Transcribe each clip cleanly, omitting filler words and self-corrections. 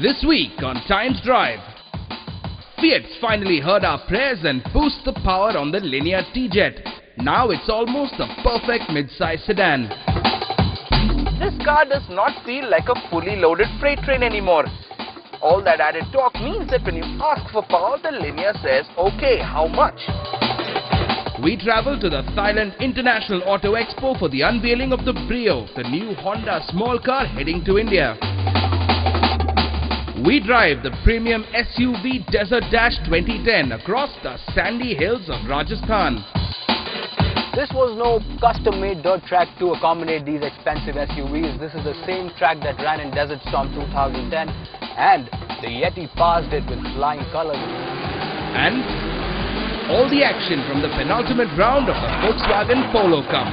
This week on Times Drive, Fiat's finally heard our prayers and boost the power on the Linea T-Jet. Now it's almost a perfect mid-size sedan. This car does not feel like a fully loaded freight train anymore. All that added torque means that when you ask for power, the Linea says, okay, how much? We travel to the Thailand International Auto Expo for the unveiling of the Brio, the new Honda small car heading to India. We drive the premium SUV Desert Dash 2010 across the sandy hills of Rajasthan. This was no custom-made dirt track to accommodate these expensive SUVs. This is the same track that ran in Desert Storm 2010, and the Yeti passed it with flying colors. And all the action from the penultimate round of the Volkswagen Polo Cup.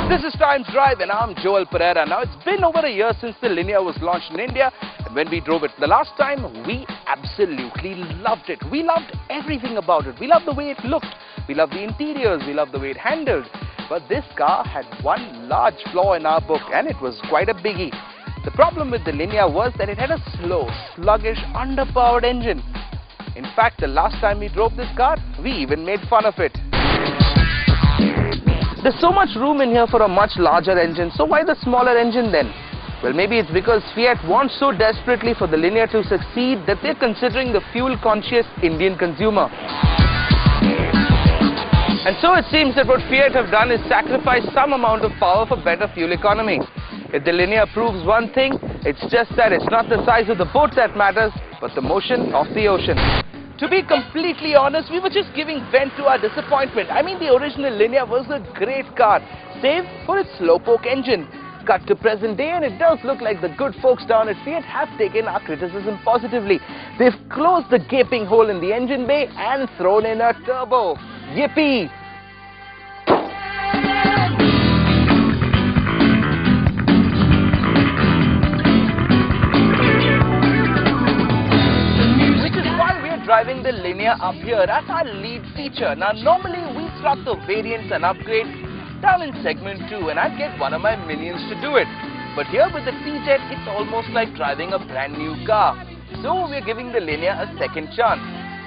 This is Times Drive and I'm Joel Pereira. Now it's been over a year since the Linea was launched in India, and when we drove it the last time, we absolutely loved it. We loved everything about it. We loved the way it looked. We loved the interiors. We loved the way it handled. But this car had one large flaw in our book, and it was quite a biggie. The problem with the Linea was that it had a slow, sluggish, underpowered engine. In fact, the last time we drove this car, we even made fun of it. There's so much room in here for a much larger engine, so why the smaller engine then? Well, maybe it's because Fiat wants so desperately for the Linea to succeed that they're considering the fuel-conscious Indian consumer. And so it seems that what Fiat have done is sacrifice some amount of power for better fuel economy. If the Linea proves one thing, it's just that it's not the size of the boat that matters, but the motion of the ocean. To be completely honest, we were just giving vent to our disappointment. I mean, the original Linea was a great car, save for its slowpoke engine. Cut to present day, and it does look like the good folks down at Fiat have taken our criticism positively. They've closed the gaping hole in the engine bay and thrown in a turbo. Yippee! Driving the Linea up here as our lead feature. Now normally we slot the variants and upgrades down in segment 2 and I'd get one of my minions to do it. But here with the T-Jet, it's almost like driving a brand new car. So we're giving the Linea a second chance.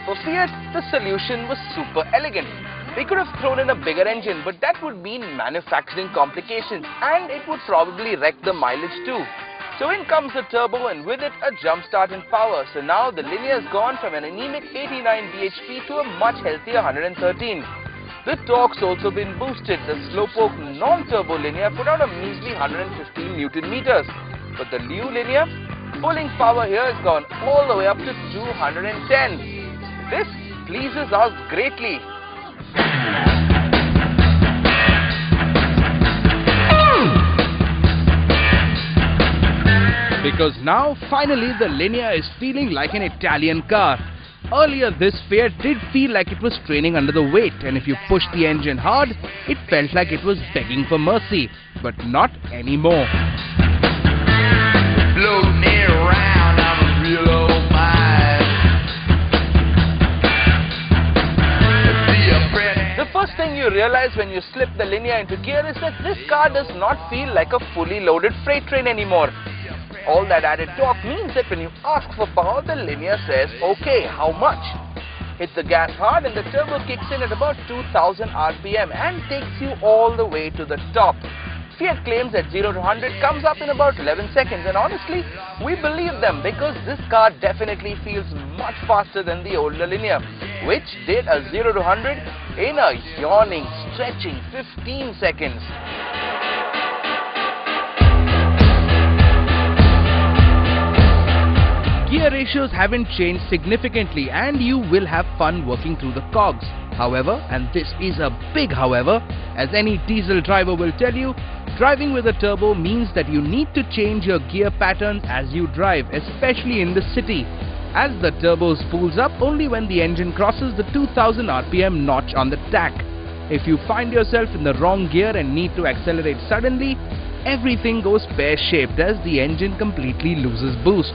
For Fiat, the solution was super elegant. They could have thrown in a bigger engine, but that would mean manufacturing complications and it would probably wreck the mileage too. So in comes the turbo and with it a jump start in power. So now the Linea has gone from an anemic 89 bhp to a much healthier 113. The torque's also been boosted. The slowpoke non-turbo Linea put out a measly 115 Newton meters. But the new Linea, pulling power here has gone all the way up to 210. This pleases us greatly. Because now, finally, the Linea is feeling like an Italian car. Earlier, this Fiat did feel like it was straining under the weight, and if you pushed the engine hard, it felt like it was begging for mercy. But not anymore. Floating around on a real old mind. The first thing you realize when you slip the Linea into gear is that this car does not feel like a fully loaded freight train anymore. All that added torque means that when you ask for power, the Linea says, okay, how much? Hit the gas hard and the turbo kicks in at about 2000 RPM and takes you all the way to the top. Fiat claims that 0 to 100 comes up in about 11 seconds, and honestly, we believe them because this car definitely feels much faster than the older Linea, which did a 0 to 100 in a yawning, stretching 15 seconds. Gear ratios haven't changed significantly and you will have fun working through the cogs. However, and this is a big however, as any diesel driver will tell you, driving with a turbo means that you need to change your gear patterns as you drive, especially in the city, as the turbo spools up only when the engine crosses the 2000 RPM notch on the tach. If you find yourself in the wrong gear and need to accelerate suddenly, everything goes pear-shaped as the engine completely loses boost.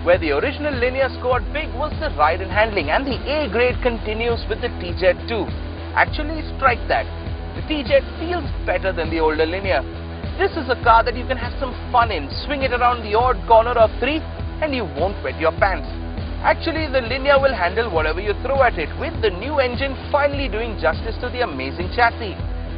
Where the original Linear scored big was the ride and handling, and the A grade continues with the TJet 2. Actually, strike that. The TJet feels better than the older Linear. This is a car that you can have some fun in, swing it around the odd corner of 3 and you won't wet your pants. Actually, the Linear will handle whatever you throw at it, with the new engine finally doing justice to the amazing chassis.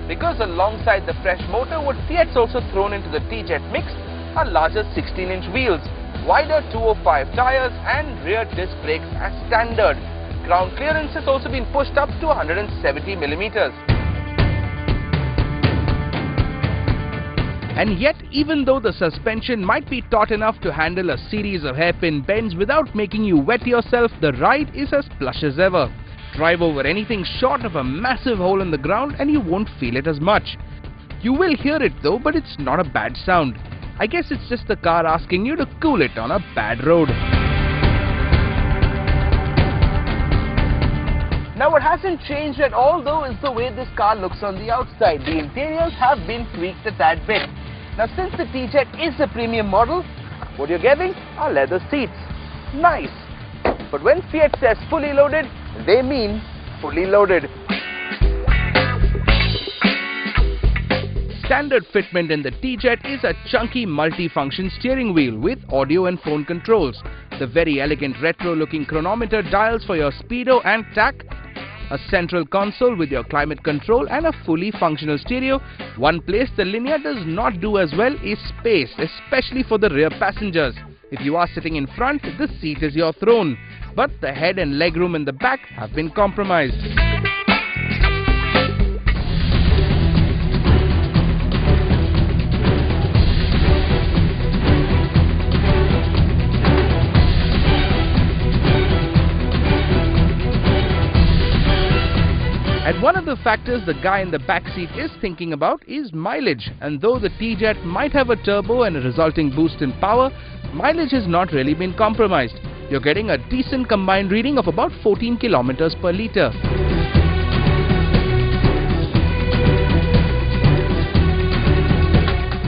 Because alongside the fresh motor, what Fiat's also thrown into the TJet mix are larger 16-inch wheels, wider 205 tires and rear disc brakes as standard. Ground clearance has also been pushed up to 170mm. And yet, even though the suspension might be taut enough to handle a series of hairpin bends without making you wet yourself, the ride is as plush as ever. Drive over anything short of a massive hole in the ground and you won't feel it as much. You will hear it though, but it's not a bad sound. I guess it's just the car asking you to cool it on a bad road. Now what hasn't changed at all though is the way this car looks on the outside. The interiors have been tweaked a tad bit. Now since the TJet is a premium model, what you're getting are leather seats. Nice! But when Fiat says fully loaded, they mean fully loaded. Standard fitment in the TJet is a chunky multi-function steering wheel with audio and phone controls, the very elegant retro-looking chronometer dials for your speedo and tach, a central console with your climate control and a fully functional stereo. One place the Linear does not do as well is space, especially for the rear passengers. If you are sitting in front, the seat is your throne, but the head and legroom in the back have been compromised. And one of the factors the guy in the back seat is thinking about is mileage. And though the TJet might have a turbo and a resulting boost in power, mileage has not really been compromised. You're getting a decent combined reading of about 14 kilometers per litre.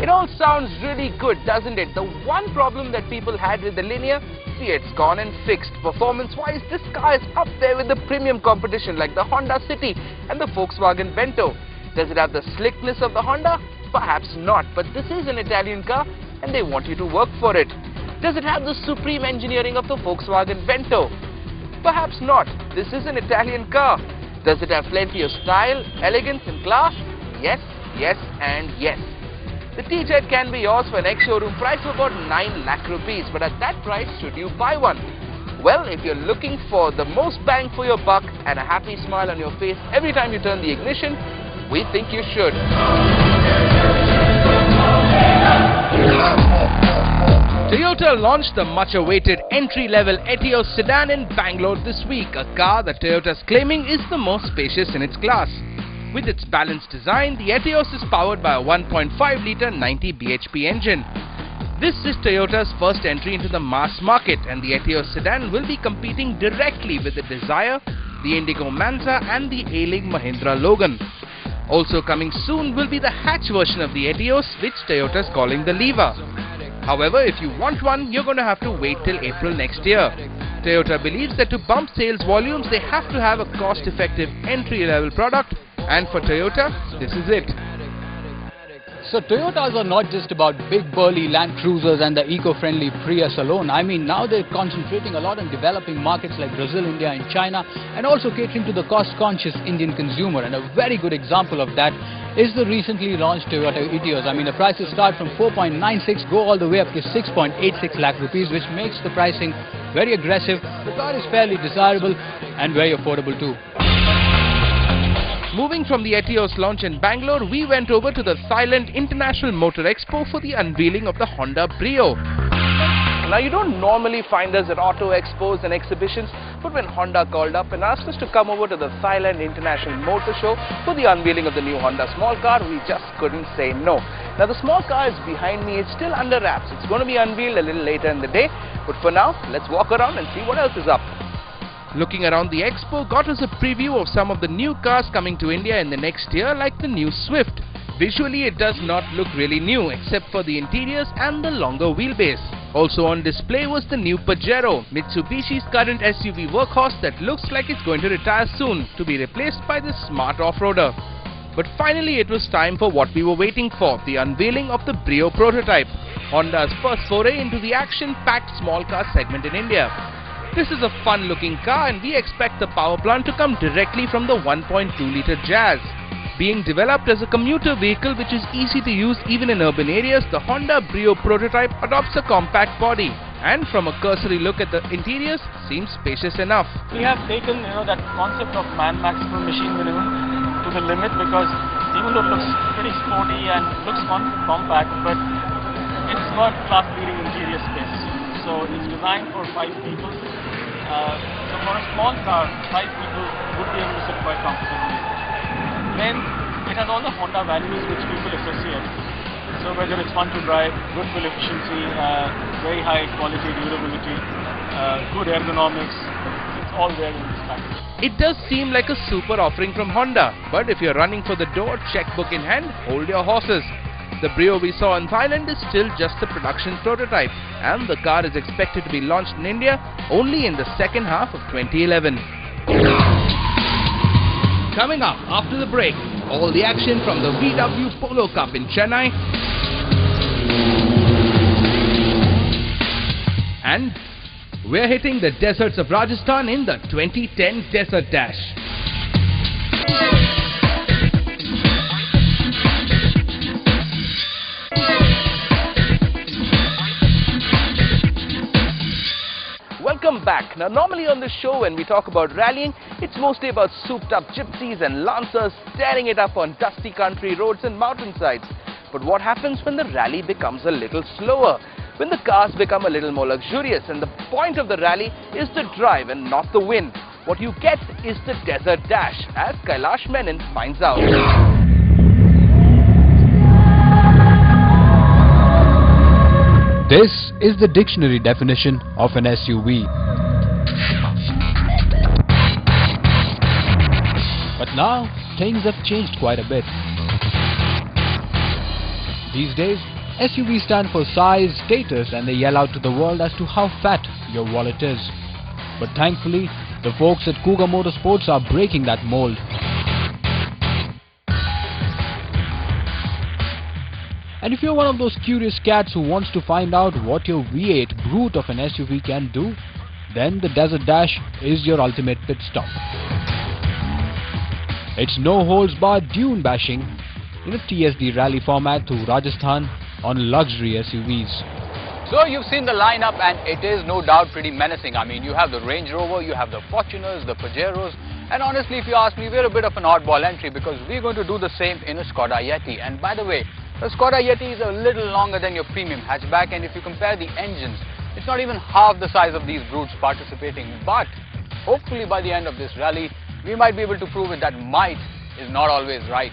It all sounds really good, doesn't it? The one problem that people had with the Linear, Fiat's gone and fixed. Performance-wise, this car is up there with the premium competition like the Honda City and the Volkswagen Vento. Does it have the slickness of the Honda? Perhaps not, but this is an Italian car and they want you to work for it. Does it have the supreme engineering of the Volkswagen Vento? Perhaps not. This is an Italian car. Does it have plenty of style, elegance and class? Yes, yes and yes. The TJet can be yours for an ex-showroom price of about 9 lakh rupees, but at that price, should you buy one? Well, if you're looking for the most bang for your buck and a happy smile on your face every time you turn the ignition, we think you should. Toyota launched the much-awaited entry-level Etios sedan in Bangalore this week, a car that Toyota's claiming is the most spacious in its class. With its balanced design, the Etios is powered by a 1.5-litre 90 bhp engine. This is Toyota's first entry into the mass market, and the Etios sedan will be competing directly with the Dzire, the Indigo Manza and the ailing Mahindra Logan. Also coming soon will be the hatch version of the Etios, which Toyota is calling the Lever. However, if you want one, you're going to have to wait till April next year. Toyota believes that to bump sales volumes, they have to have a cost-effective entry-level product, and for Toyota, this is it. So Toyotas are not just about big burly Land Cruisers and the eco-friendly Prius alone. I mean, now they're concentrating a lot on developing markets like Brazil, India and China, and also catering to the cost-conscious Indian consumer. And a very good example of that is the recently launched Toyota Etios. I mean, the prices start from 4.96, go all the way up to 6.86 lakh rupees, which makes the pricing very aggressive. The car is fairly desirable and very affordable too. Moving from the Etios launch in Bangalore, we went over to the Thailand International Motor Expo for the unveiling of the Honda Brio. Now, you don't normally find us at auto expos and exhibitions, But when Honda called up and asked us to come over to the Thailand International Motor Show for the unveiling of the new Honda small car, we just couldn't say no. Now the small car is behind me. It's still under wraps. It's going to be unveiled a little later in the day. But for now, let's walk around and see what else is up. Looking around the expo got us a preview of some of the new cars coming to India in the next year, like the new Swift. Visually it does not look really new except for the interiors and the longer wheelbase. Also on display was the new Pajero, Mitsubishi's current SUV workhorse that looks like it's going to retire soon to be replaced by the smart off-roader. But finally it was time for what we were waiting for, the unveiling of the Brio prototype, Honda's first foray into the action-packed small car segment in India. This is a fun-looking car and we expect the power plant to come directly from the 1.2-litre Jazz. Being developed as a commuter vehicle which is easy to use even in urban areas, the Honda Brio prototype adopts a compact body and from a cursory look at the interiors seems spacious enough. We have taken that concept of man maximum machine minimum to the limit, because even though it looks pretty sporty and looks compact, but it's got class-leading interior space. So it's designed for 5 people. So for a small car, 5 people would be able to sit quite comfortably. Then it has all the Honda values which people associate. So whether it's fun to drive, good fuel efficiency, very high quality durability, good ergonomics, it's all there in this package. It does seem like a super offering from Honda, but if you're running for the door, checkbook in hand, hold your horses. The Brio we saw in Thailand is still just a production prototype, and the car is expected to be launched in India only in the second half of 2011. Coming up after the break, all the action from the VW Polo Cup in Chennai. And we're hitting the deserts of Rajasthan in the 2010 Desert Dash. Welcome back. Now normally on this show when we talk about rallying, it's mostly about souped up gypsies and lancers tearing it up on dusty country roads and mountainsides. But what happens when the rally becomes a little slower? When the cars become a little more luxurious and the point of the rally is the drive and not the win. What you get is the Desert Dash, as Kailash Menon finds out. This is the dictionary definition of an SUV. But now, things have changed quite a bit. These days, SUVs stand for size, status, and they yell out to the world as to how fat your wallet is. But thankfully, the folks at Cougar Motorsports are breaking that mold. And if you're one of those curious cats who wants to find out what your V8 brute of an SUV can do, then the Desert Dash is your ultimate pit stop. It's no-holds-barred dune bashing in a TSD rally format through Rajasthan on luxury SUVs. So you've seen the lineup and it is no doubt pretty menacing. I mean, you have the Range Rover, you have the Fortuners, the Pajeros, and honestly if you ask me, we're a bit of an oddball entry because we're going to do the same in a Skoda Yeti. And by the way, the Skoda Yeti is a little longer than your premium hatchback, and if you compare the engines, it's not even half the size of these brutes participating. But hopefully by the end of this rally, we might be able to prove it that might is not always right.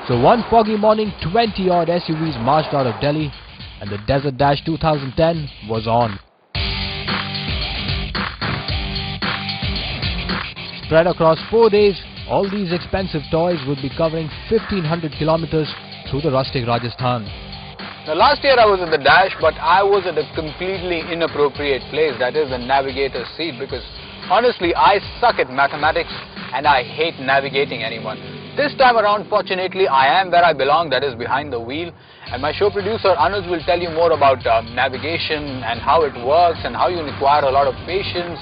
So one foggy morning, 20-odd SUVs marched out of Delhi and the Desert Dash 2010 was on. Spread across 4 days, all these expensive toys would be covering 1500 kilometers through the rustic Rajasthan. Now last year I was at the Dash, but I was at a completely inappropriate place, that is the navigator's seat, because honestly I suck at mathematics and I hate navigating anyone. This time around, fortunately, I am where I belong, that is behind the wheel, and my show producer Anuj will tell you more about navigation and how it works and how you require a lot of patience,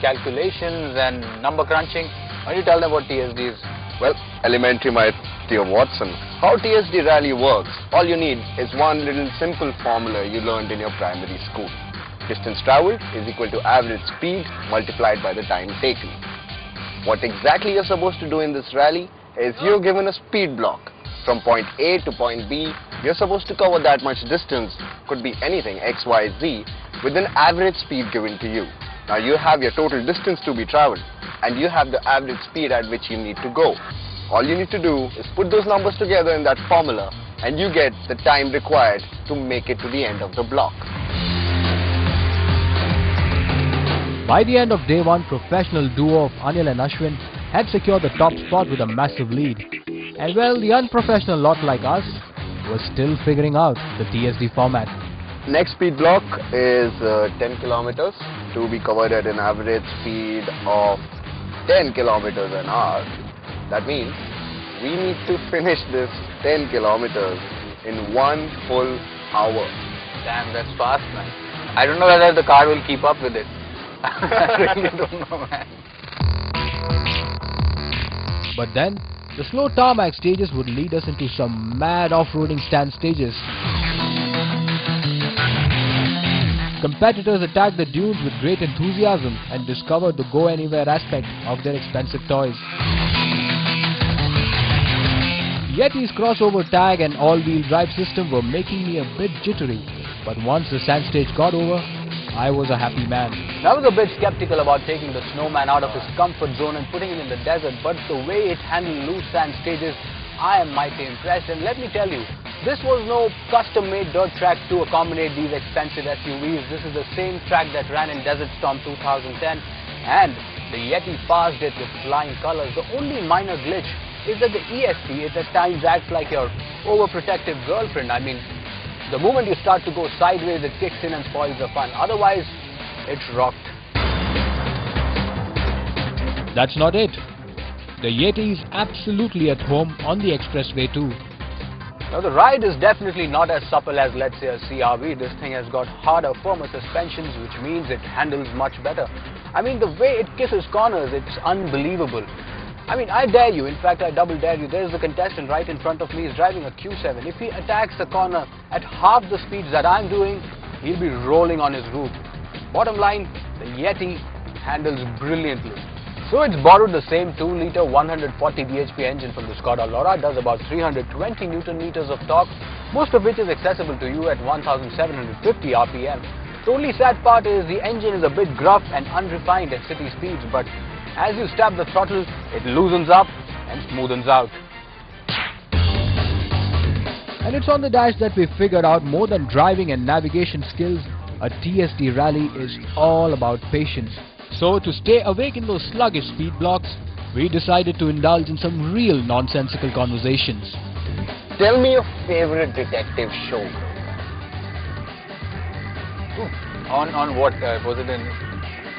calculations and number crunching. Why don't you tell them what TSD is? Well, elementary, my dear Watson. How TSD rally works, all you need is one little simple formula you learned in your primary school. Distance travelled is equal to average speed multiplied by the time taken. What exactly you're supposed to do in this rally is you're given a speed block. From point A to point B, you're supposed to cover that much distance, could be anything, X, Y, Z, with an average speed given to you. Now you have your total distance to be traveled, and you have the average speed at which you need to go. All you need to do is put those numbers together in that formula, and you get the time required to make it to the end of the block. By the end of day one, professional duo of Anil and Ashwin had secured the top spot with a massive lead. And well, the unprofessional lot like us was still figuring out the TSD format. Next speed block is 10 kilometers to be covered at an average speed of 10 kilometers an hour. That means we need to finish this 10 kilometers in 1 full hour. Damn, that's fast, man. I don't know whether the car will keep up with it. I really don't know, man. But then, the slow tarmac stages would lead us into some mad off-roading stand stages. Competitors attacked the dunes with great enthusiasm and discovered the go-anywhere aspect of their expensive toys. Yeti's crossover tag and all-wheel drive system were making me a bit jittery, but once the sand stage got over, I was a happy man. I was a bit skeptical about taking the snowman out of his comfort zone and putting him in the desert, but the way it handled loose sand stages, I am mighty impressed. And let me tell you, this was no custom-made dirt track to accommodate these expensive SUVs. This is the same track that ran in Desert Storm 2010, and the Yeti passed it with flying colors. The only minor glitch is that the ESP at times acts like your overprotective girlfriend. I mean, the moment you start to go sideways, it kicks in and spoils the fun. Otherwise, it's rocked. That's not it. The Yeti is absolutely at home on the expressway too. Now, the ride is definitely not as supple as, let's say, a CR-V. This thing has got harder, firmer suspensions, which means it handles much better. I mean, the way it kisses corners, it's unbelievable. I mean, I dare you, in fact I double dare you, there is a contestant right in front of me, is driving a Q7. If he attacks the corner at half the speeds that I'm doing, he'll be rolling on his roof. Bottom line, the Yeti handles brilliantly. So it's borrowed the same 2-litre 140 bhp engine from the Skoda Laura, does about 320 Newton meters of torque, most of which is accessible to you at 1750 RPM. The only sad part is the engine is a bit gruff and unrefined at city speeds, but as you stab the throttle, it loosens up and smoothens out. And it's on the dash that we figured out more than driving and navigation skills, a TSD rally is all about patience. So to stay awake in those sluggish speed blocks, we decided to indulge in some real nonsensical conversations. Tell me your favorite detective show. On what? Was it in...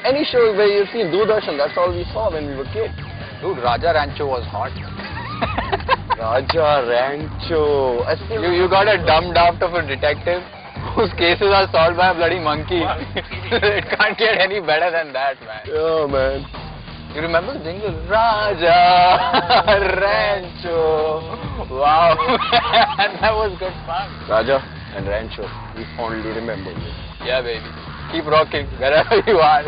Any show where you've seen Doordarshan, that's all we saw when we were kids. Dude, Raja Rancho was hot. Raja Rancho. You got a dumb daft of a detective whose cases are solved by a bloody monkey. It can't get any better than that, man. Yeah, man. You remember the jingle? Raja Rancho. Wow, man, that was good fun. Raja and Rancho, we fondly remember you. Yeah, baby. Keep rocking wherever you are.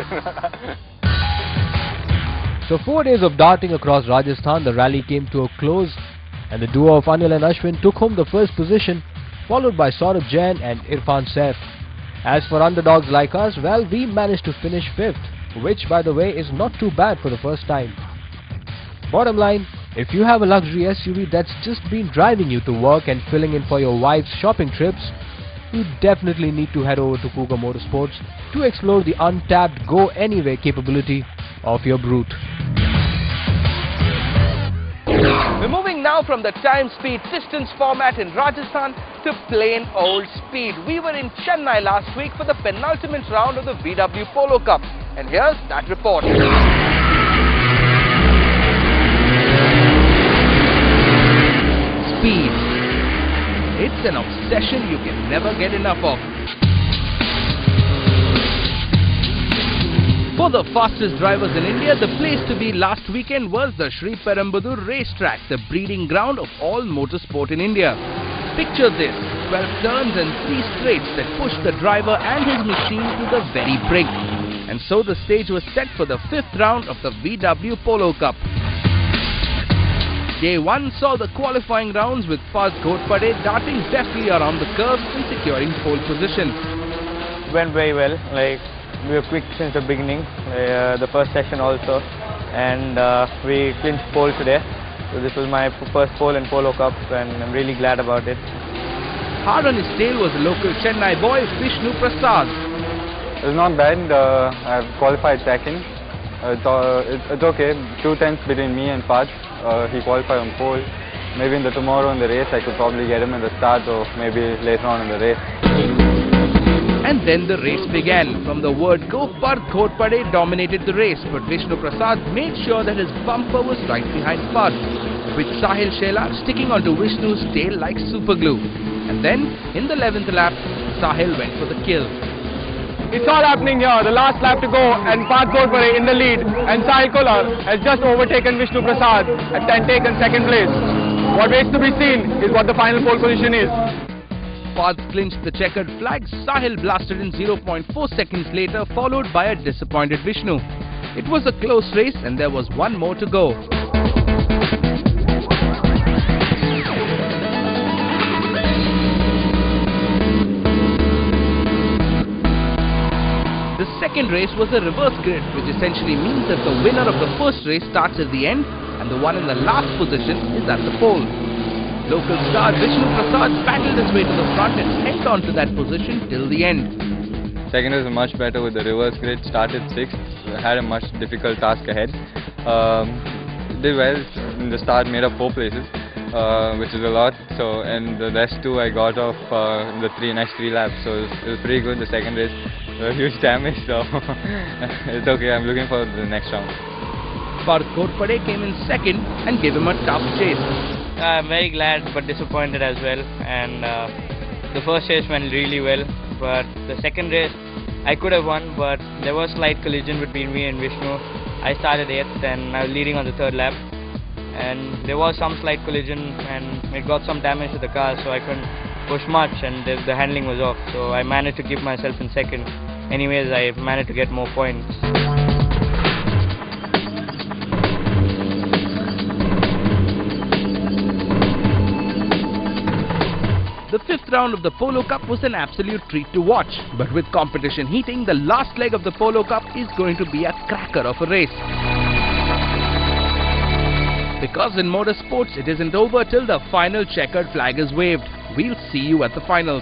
So 4 days of darting across Rajasthan, the rally came to a close, and the duo of Anil and Ashwin took home the first position, followed by Saurabh Jain and Irfan Saif. As for underdogs like us, well, we managed to finish 5th, which by the way is not too bad for the first time. Bottom line, if you have a luxury SUV that's just been driving you to work and filling in for your wife's shopping trips, you definitely need to head over to Cougar Motorsports to explore the untapped go-anywhere capability of your Brute. We're moving now from the time, speed, distance format in Rajasthan to plain old speed. We were in Chennai last week for the penultimate round of the VW Polo Cup, and here's that report. Speed. It's an obsession you can never get enough of. For the fastest drivers in India, the place to be last weekend was the Sri Perumbudur racetrack, the breeding ground of all motorsport in India. Picture this, 12 turns and 3 straights that push the driver and his machine to the very brink. And so the stage was set for the 5th round of the VW Polo Cup. Day 1 saw the qualifying rounds with Parth Ghotpade darting deftly around the curves and securing pole position. Went very well. Like, we were quick since the beginning, the first session also, and we clinched pole today. So this was my first pole in Polo Cup, and I'm really glad about it. Hard on his tail was the local Chennai boy Vishnu Prasad. It was not bad. I've qualified second. It's okay. 2 tenths between me and Parth. He qualified on pole. Maybe tomorrow in the race I could probably get him in the start, or maybe later on in the race. And then the race began. From the word go, Parth Ghotpade dominated the race, but Vishnu Prasad made sure that his bumper was right behind Parth, with Sahil Shelar sticking onto Vishnu's tail like superglue. And then, in the 11th lap, Sahil went for the kill. It's all happening here. The last lap to go, and Parth Ghotpade in the lead, and Sahil Kolar has just overtaken Vishnu Prasad and taken second place. What waits to be seen is what the final pole position is. Parth clinched the checkered flag. Sahil blasted in 0.4 seconds later, followed by a disappointed Vishnu. It was a close race, and there was one more to go. The second race was a reverse grid, which essentially means that the winner of the first race starts at the end and the one in the last position is at the pole. Local star Vishnu Prasad battled his way to the front and held on to that position till the end. Second was much better with the reverse grid. Started 6th. Had a much difficult task ahead. Did well in the start. Made up 4 places, which is a lot. So, and the rest 2 I got off in the next 3 laps. So it was pretty good. The second race, huge damage. So it's okay. I'm looking for the next round. Parth Ghotpade came in second and gave him a tough chase. I'm very glad but disappointed as well, and the first race went really well, but the second race I could have won, but there was slight collision between me and Vishnu. I started 8th and I was leading on the 3rd lap, and there was some slight collision and it got some damage to the car, so I couldn't push much and the handling was off, so I managed to keep myself in second. Anyways, I managed to get more points. The 5th round of the Polo Cup was an absolute treat to watch, but with competition heating, the last leg of the Polo Cup is going to be a cracker of a race. Because in motorsports, it isn't over till the final checkered flag is waved. We'll see you at the finals.